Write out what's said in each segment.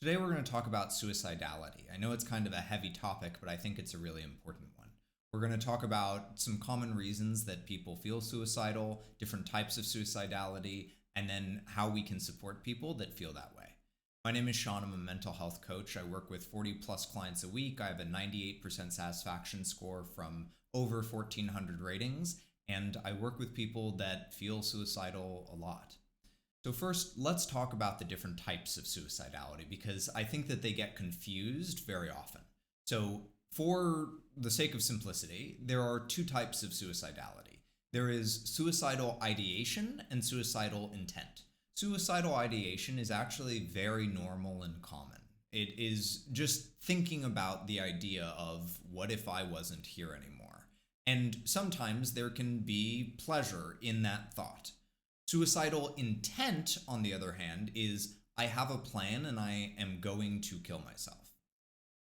Today we're going to talk about suicidality. I know it's kind of a heavy topic, but I think it's a really important one. We're going to talk about some common reasons that people feel suicidal, different types of suicidality, and then how we can support people that feel that way. My name is Sean. I'm a mental health coach. I work with 40 plus clients a week. I have a 98% satisfaction score from over 1,400 ratings, and I work with people that feel suicidal a lot. So first, let's talk about the different types of suicidality because I think that they get confused very often. So for the sake of simplicity, there are two types of suicidality. There is suicidal ideation and suicidal intent. Suicidal ideation is actually very normal and common. It is just thinking about the idea of what if I wasn't here anymore? And sometimes there can be pleasure in that thought. Suicidal intent, on the other hand, is I have a plan and I am going to kill myself.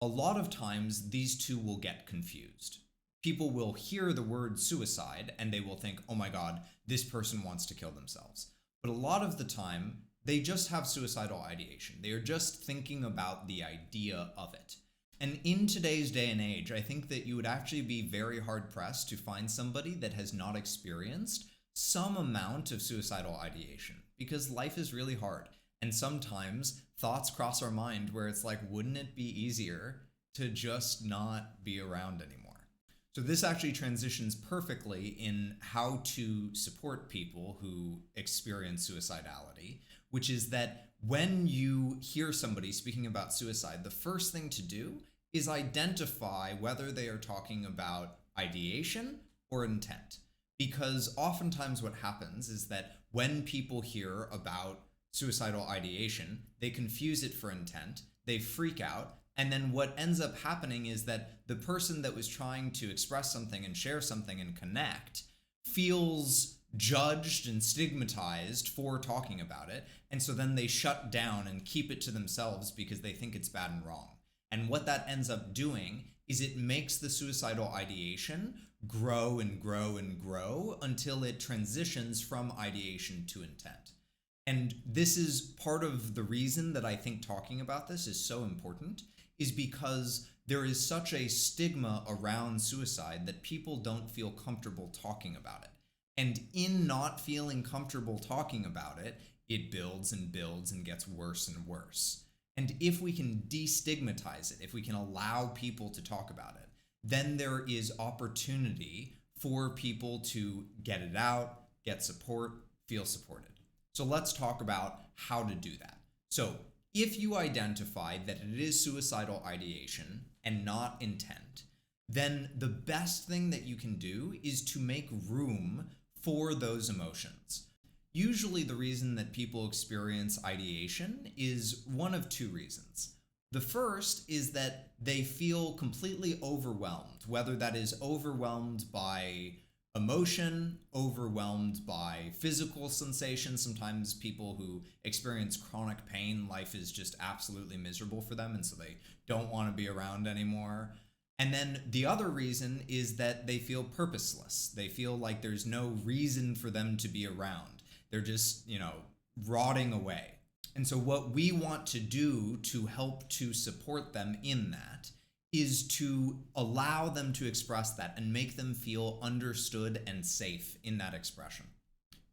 A lot of times these two will get confused. People will hear the word suicide and they will think, oh my God, this person wants to kill themselves. But a lot of the time, they just have suicidal ideation. They are just thinking about the idea of it. And in today's day and age, I think that you would actually be very hard pressed to find somebody that has not experienced some amount of suicidal ideation because life is really hard. And sometimes thoughts cross our mind where it's like, wouldn't it be easier to just not be around anymore? So this actually transitions perfectly in how to support people who experience suicidality, which is that when you hear somebody speaking about suicide, the first thing to do is identify whether they are talking about ideation or intent. Because oftentimes what happens is that when people hear about suicidal ideation, they confuse it for intent, they freak out, and then what ends up happening is that the person that was trying to express something and share something and connect feels judged and stigmatized for talking about it, and so then they shut down and keep it to themselves because they think it's bad and wrong. And what that ends up doing is it makes the suicidal ideation grow and grow and grow until it transitions from ideation to intent. And this is part of the reason that I think talking about this is so important, is because there is such a stigma around suicide that people don't feel comfortable talking about it. And in not feeling comfortable talking about it, it builds and builds and gets worse and worse. And if we can destigmatize it, if we can allow people to talk about it, then there is opportunity for people to get it out, get support, feel supported. So let's talk about how to do that. So if you identify that it is suicidal ideation and not intent, then the best thing that you can do is to make room for those emotions. Usually the reason that people experience ideation is one of two reasons. The first is that they feel completely overwhelmed, whether that is overwhelmed by emotion, overwhelmed by physical sensations. Sometimes people who experience chronic pain, life is just absolutely miserable for them, and so they don't want to be around anymore. And then the other reason is that they feel purposeless. They feel like there's no reason for them to be around. They're just, rotting away. And so what we want to do to help to support them in that is to allow them to express that and make them feel understood and safe in that expression.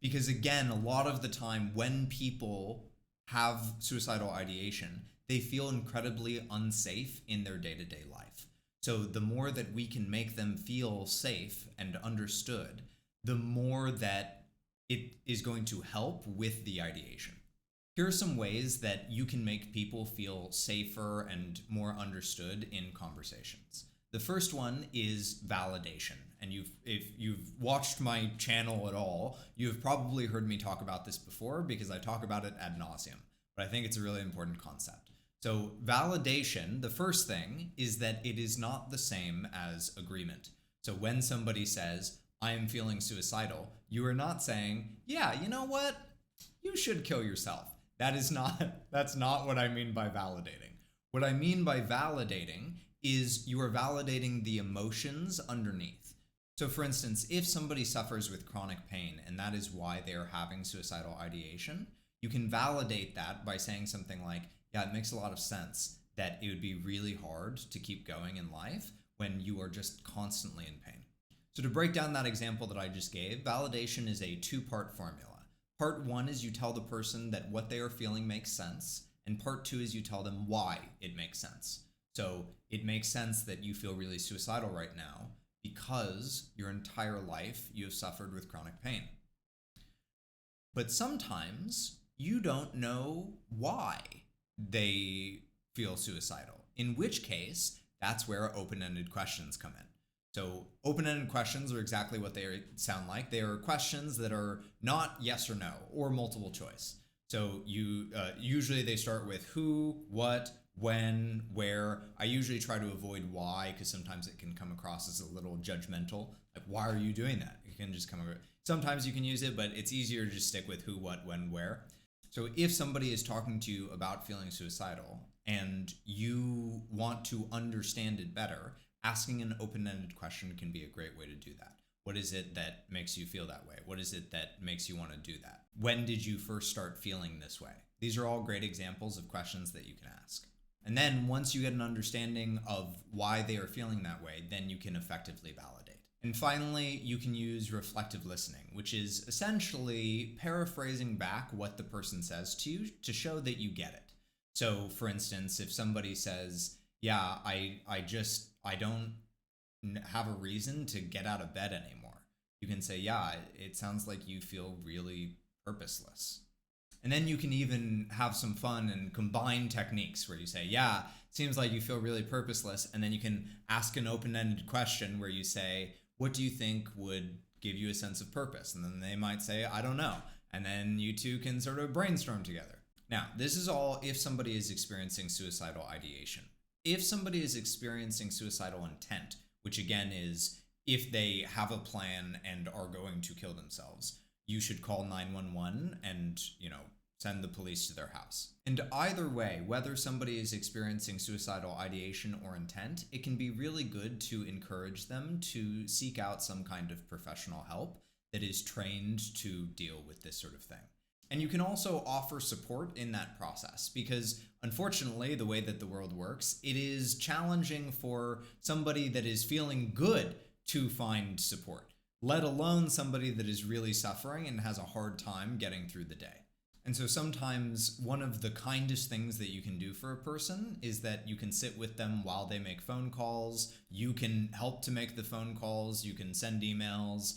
Because again, a lot of the time when people have suicidal ideation, they feel incredibly unsafe in their day-to-day life. So the more that we can make them feel safe and understood, the more that it is going to help with the ideation. Here are some ways that you can make people feel safer and more understood in conversations. The first one is validation. And if you've watched my channel at all, you've probably heard me talk about this before because I talk about it ad nauseum, but I think it's a really important concept. So validation, the first thing is that it is not the same as agreement. So when somebody says, I am feeling suicidal, you are not saying, yeah, you know what? You should kill yourself. That's not what I mean by validating. What I mean by validating is you are validating the emotions underneath. So for instance, if somebody suffers with chronic pain and that is why they are having suicidal ideation, you can validate that by saying something like, Yeah, it makes a lot of sense that it would be really hard to keep going in life when you are just constantly in pain. So to break down that example that I just gave, validation is a two-part formula. Part one is you tell the person that what they are feeling makes sense, and part two is you tell them why it makes sense. So it makes sense that you feel really suicidal right now because your entire life you have suffered with chronic pain. But sometimes you don't know why they feel suicidal, in which case that's where open-ended questions come in. So open-ended questions are exactly what they sound like. They are questions that are not yes or no or multiple choice. So usually they start with who, what, when, where. I usually try to avoid why because sometimes it can come across as a little judgmental. Like, why are you doing that? It can just come over. Sometimes you can use it, but it's easier to just stick with who, what, when, where. So if somebody is talking to you about feeling suicidal and you want to understand it better, asking an open-ended question can be a great way to do that. What is it that makes you feel that way? What is it that makes you want to do that? When did you first start feeling this way? These are all great examples of questions that you can ask. And then once you get an understanding of why they are feeling that way, then you can effectively validate. And finally, you can use reflective listening, which is essentially paraphrasing back what the person says to you to show that you get it. So for instance, if somebody says, yeah, I don't have a reason to get out of bed anymore, you can say, yeah, it sounds like you feel really purposeless. And then you can even have some fun and combine techniques where you say, yeah, it seems like you feel really purposeless. And then you can ask an open-ended question where you say, what do you think would give you a sense of purpose? And then they might say, I don't know. And then you two can sort of brainstorm together. Now, this is all if somebody is experiencing suicidal ideation. If somebody is experiencing suicidal intent, which again is if they have a plan and are going to kill themselves, you should call 911 and, send the police to their house. And either way, whether somebody is experiencing suicidal ideation or intent, it can be really good to encourage them to seek out some kind of professional help that is trained to deal with this sort of thing. And you can also offer support in that process because unfortunately, the way that the world works, it is challenging for somebody that is feeling good to find support, let alone somebody that is really suffering and has a hard time getting through the day. And so sometimes one of the kindest things that you can do for a person is that you can sit with them while they make phone calls. You can help to make the phone calls. You can send emails.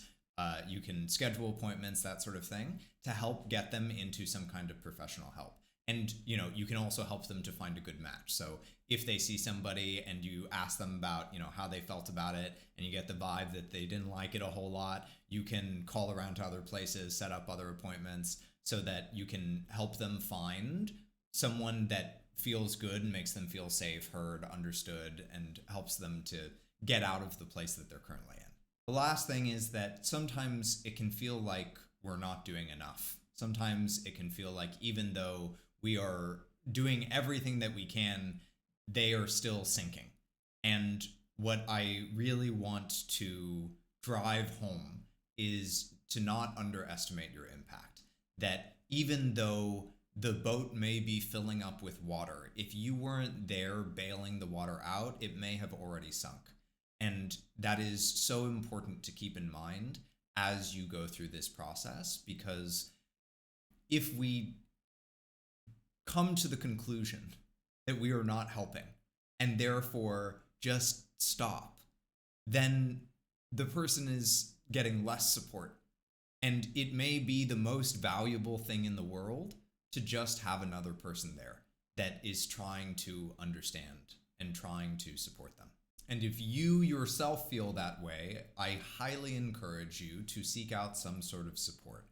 You can schedule appointments, that sort of thing, to help get them into some kind of professional help. And, you can also help them to find a good match. So if they see somebody and you ask them about, how they felt about it, and you get the vibe that they didn't like it a whole lot, you can call around to other places, set up other appointments so that you can help them find someone that feels good and makes them feel safe, heard, understood, and helps them to get out of the place that they're currently in. The last thing is that sometimes it can feel like we're not doing enough. Sometimes it can feel like even though we are doing everything that we can, they are still sinking. And what I really want to drive home is to not underestimate your impact. That even though the boat may be filling up with water, if you weren't there bailing the water out, it may have already sunk. And that is so important to keep in mind as you go through this process, because if we come to the conclusion that we are not helping and therefore just stop, then the person is getting less support. And it may be the most valuable thing in the world to just have another person there that is trying to understand and trying to support them. And if you yourself feel that way, I highly encourage you to seek out some sort of support.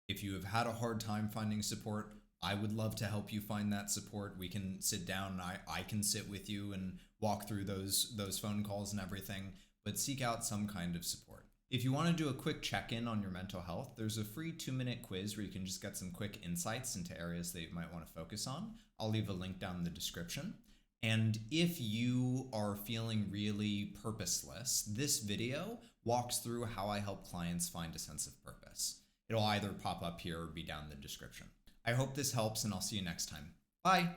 If you have had a hard time finding support, I would love to help you find that support. We can sit down and I can sit with you and walk through those phone calls and everything, but seek out some kind of support. If you want to do a quick check-in on your mental health, there's a free 2-minute quiz where you can just get some quick insights into areas that you might want to focus on. I'll leave a link down in the description. And if you are feeling really purposeless, this video walks through how I help clients find a sense of purpose. It'll either pop up here or be down in the description. I hope this helps, and I'll see you next time. Bye!